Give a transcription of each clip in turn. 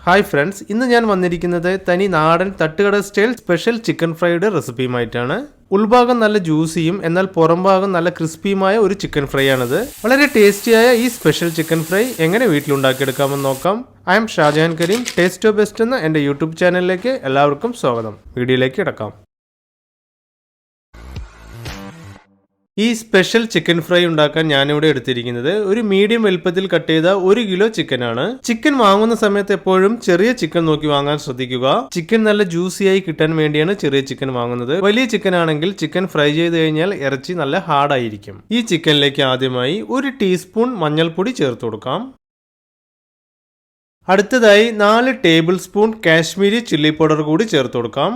Hi friends, ഇന്ന് ഞാൻ വന്നിരിക്കുന്നത് തനി നാടൻ തട്ടുകട സ്റ്റൈൽ സ്പെഷ്യൽ ചിക്കൻ ഫ്രൈയുടെ റെസിപ്പിയുമായിട്ടാണ്. ഉൾഭാഗം നല്ല ജ്യൂസിയും എന്നാൽ പുറം ഭാഗം നല്ല ക്രിസ്പിയുമായ ഒരു ചിക്കൻ ഫ്രൈ ആണിത്. വളരെ ടേസ്റ്റിയായ ഈ സ്പെഷ്യൽ ചിക്കൻ ഫ്രൈ എങ്ങനെ വീട്ടിലുണ്ടാക്കിയെടുക്കാമെന്ന് നോക്കാം. I am Shajahan Kareem. Taste of best എന്ന എൻ്റെ യൂട്യൂബ് ചാനലിലേക്ക് എല്ലാവർക്കും സ്വാഗതം. വീഡിയോയിലേക്ക് കിടക്കാം. ഈ സ്പെഷ്യൽ ചിക്കൻ ഫ്രൈ ഉണ്ടാക്കാൻ ഞാനിവിടെ എടുത്തിരിക്കുന്നത് ഒരു മീഡിയം വലുപ്പത്തിൽ കട്ട് ചെയ്ത 1 കിലോ ചിക്കൻ ആണ്. ചിക്കൻ വാങ്ങുന്ന സമയത്ത് എപ്പോഴും ചെറിയ ചിക്കൻ നോക്കി വാങ്ങാൻ ശ്രദ്ധിക്കുക. ചിക്കൻ നല്ല ജ്യൂസിയായി കിട്ടാൻ വേണ്ടിയാണ് ചെറിയ ചിക്കൻ വാങ്ങുന്നത്. വലിയ ചിക്കൻ ആണെങ്കിൽ ചിക്കൻ ഫ്രൈ ചെയ്ത് കഴിഞ്ഞാൽ ഇറച്ചി നല്ല ഹാർഡായിരിക്കും. ഈ ചിക്കനിലേക്ക് ആദ്യമായി 1 ടീസ്പൂൺ മഞ്ഞൾപ്പൊടി ചേർത്ത് കൊടുക്കാം. അടുത്തതായി 4 table spoon Kashmiri chilli powder കൂടി ചേർത്ത് കൊടുക്കാം.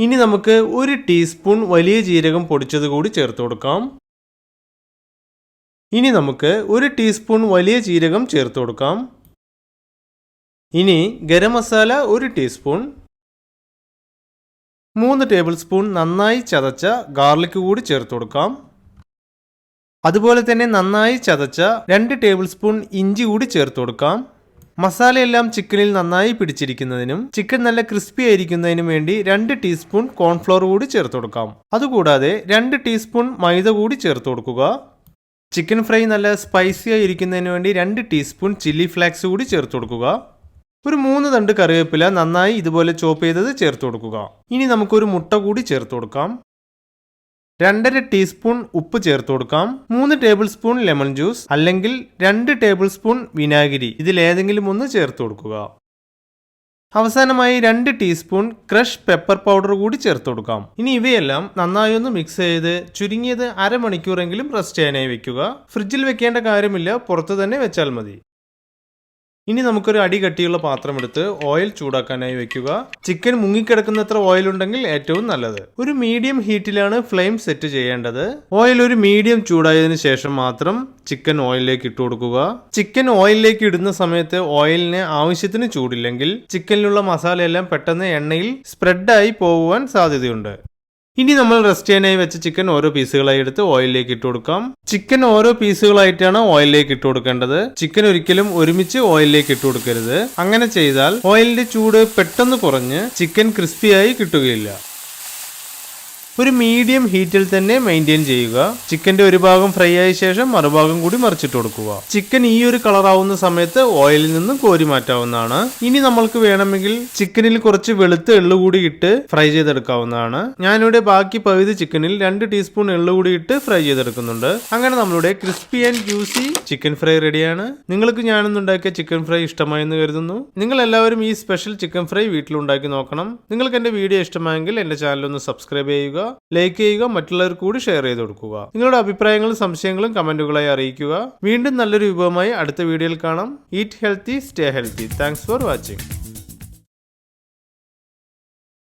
ഇനി നമുക്ക് 1 ടീസ്പൂൺ വലിയ ജീരകം പൊടിച്ചത് കൂടി ചേർത്ത് കൊടുക്കാം. ഇനി നമുക്ക് 1 ടീസ്പൂൺ വലിയ ജീരകം ചേർത്ത് കൊടുക്കാം. ഇനി garam masala 1 teaspoon, 3 table spoon നന്നായി ചതച്ച ഗാർലിക് കൂടി ചേർത്ത് കൊടുക്കാം. അതുപോലെ തന്നെ നന്നായി ചതച്ച 2 ടേബിൾ സ്പൂൺ ഇഞ്ചി കൂടി ചേർത്ത് കൊടുക്കാം. മസാലയെല്ലാം ചിക്കനിൽ നന്നായി പിടിച്ചിരിക്കുന്നതിനും ചിക്കൻ നല്ല ക്രിസ്പി ആയിരിക്കുന്നതിനും വേണ്ടി 2 ടീസ്പൂൺ കോൺഫ്ലോർ കൂടി ചേർത്ത് കൊടുക്കാം. അതുകൂടാതെ 2 ടീസ്പൂൺ മൈദ കൂടി ചേർത്ത് കൊടുക്കുക. ചിക്കൻ ഫ്രൈ നല്ല സ്പൈസി ആയിരിക്കുന്നതിന് വേണ്ടി 2 ടീസ്പൂൺ ചില്ലി ഫ്ലേക്സ് കൂടി ചേർത്ത് കൊടുക്കുക. ഒരു 3 തണ്ട് കറിവേപ്പില നന്നായി ഇതുപോലെ ചോപ്പ് ചെയ്തത് ചേർത്ത് കൊടുക്കുക. ഇനി നമുക്കൊരു മുട്ട കൂടി ചേർത്ത് കൊടുക്കാം. 2.5 ടീസ്പൂൺ ഉപ്പ് ചേർത്ത് കൊടുക്കാം. 3 ടേബിൾ സ്പൂൺ ലെമൺ ജ്യൂസ് അല്ലെങ്കിൽ 2 ടേബിൾ സ്പൂൺ വിനാഗിരി, ഇതിലേതെങ്കിലും ഒന്ന് ചേർത്ത് കൊടുക്കുക. അവസാനമായി 2 ടീസ്പൂൺ ക്രഷ് പെപ്പർ പൗഡർ കൂടി ചേർത്ത് കൊടുക്കാം. ഇനി ഇവയെല്ലാം നന്നായി ഒന്ന് മിക്സ് ചെയ്ത് ചുരുങ്ങിയത് അരമണിക്കൂറെങ്കിലും റെസ്റ്റ് ചെയ്യാനായി വെക്കുക. ഫ്രിഡ്ജിൽ വെക്കേണ്ട കാര്യമില്ല, പുറത്ത് തന്നെ വെച്ചാൽ മതി. ഇനി നമുക്കൊരു അടി കട്ടിയുള്ള പാത്രം എടുത്ത് ഓയിൽ ചൂടാക്കാനായി വെക്കുക. ചിക്കൻ മുങ്ങിക്കിടക്കുന്നത്ര ഓയിൽ ഉണ്ടെങ്കിൽ ഏറ്റവും നല്ലത്. ഒരു മീഡിയം ഹീറ്റിലാണ് ഫ്ലെയിം സെറ്റ് ചെയ്യേണ്ടത്. ഓയിൽ ഒരു മീഡിയം ചൂടായതിനു ശേഷം മാത്രം ചിക്കൻ ഓയിലിലേക്ക് ഇട്ട് കൊടുക്കുക. ചിക്കൻ ഓയിലിലേക്ക് ഇടുന്ന സമയത്ത് ഓയിലിന് ആവശ്യത്തിന് ചൂടില്ലെങ്കിൽ ചിക്കനിലുള്ള മസാലയെല്ലാം പെട്ടെന്ന് എണ്ണയിൽ സ്പ്രെഡായി പോകുവാൻ സാധ്യതയുണ്ട്. ഇനി നമ്മൾ റെസ്റ്റ് ചെയ്യാനായി വെച്ച ചിക്കൻ ഓരോ പീസുകളായി എടുത്ത് ഓയിലിലേക്ക് ഇട്ട് കൊടുക്കാം. ചിക്കൻ ഓരോ പീസുകളായിട്ടാണ് ഓയിലിലേക്ക് ഇട്ട് കൊടുക്കേണ്ടത്. ചിക്കൻ ഒരിക്കലും ഒരുമിച്ച് ഓയിലിലേക്ക് ഇട്ട് കൊടുക്കരുത്. അങ്ങനെ ചെയ്താൽ ഓയിലിന്റെ ചൂട് പെട്ടെന്ന് കുറഞ്ഞ് ചിക്കൻ ക്രിസ്പിയായി കിട്ടുകയില്ല. ഒരു മീഡിയം ഹീറ്റിൽ തന്നെ മെയിൻറ്റെയിൻ ചെയ്യുക. ചിക്കന്റെ ഒരു ഭാഗം ഫ്രൈ ആയ ശേഷം മറുഭാഗം കൂടി മറിച്ചിട്ട് കൊടുക്കുക. ചിക്കൻ ഈ ഒരു കളർ ആവുന്ന സമയത്ത് ഓയിലിൽ നിന്നും കോരി മാറ്റാവുന്നതാണ്. ഇനി നമ്മൾക്ക് വേണമെങ്കിൽ ചിക്കനിൽ കുറച്ച് വെളുത്ത എള്ളു കൂടി ഇട്ട് ഫ്രൈ ചെയ്തെടുക്കാവുന്നതാണ്. ഞാനിവിടെ ബാക്കി പകുതി ചിക്കനിൽ 2 ടീസ്പൂൺ എള്ളു കൂടി ഇട്ട് ഫ്രൈ ചെയ്തെടുക്കുന്നുണ്ട്. അങ്ങനെ നമ്മളുടെ crispy and juicy chicken fry റെഡിയാണ്. നിങ്ങൾക്ക് ഞാനൊന്നുണ്ടാക്കിയ ചിക്കൻ ഫ്രൈ ഇഷ്ടമായെന്ന് കരുതുന്നു. നിങ്ങൾ എല്ലാവരും ഈ സ്പെഷ്യൽ ചിക്കൻ ഫ്രൈ വീട്ടിലുണ്ടാക്കി നോക്കണം. നിങ്ങൾക്ക് എന്റെ വീഡിയോ ഇഷ്ടമായെങ്കിൽ എന്റെ ചാനൽ ഒന്ന് സബ്സ്ക്രൈബ് ചെയ്യുക, ലൈക്ക് ചെയ്യുക, മറ്റുള്ളവർക്ക് കൂടി ഷെയർ ചെയ്ത് കൊടുക്കുക. നിങ്ങളുടെ അഭിപ്രായങ്ങളും സംശയങ്ങളും കമന്റുകളായി അറിയിക്കുക. വീണ്ടും നല്ലൊരു വിഭവമായി അടുത്ത വീഡിയോയിൽ കാണാം. Eat healthy, stay healthy. Thanks for watching.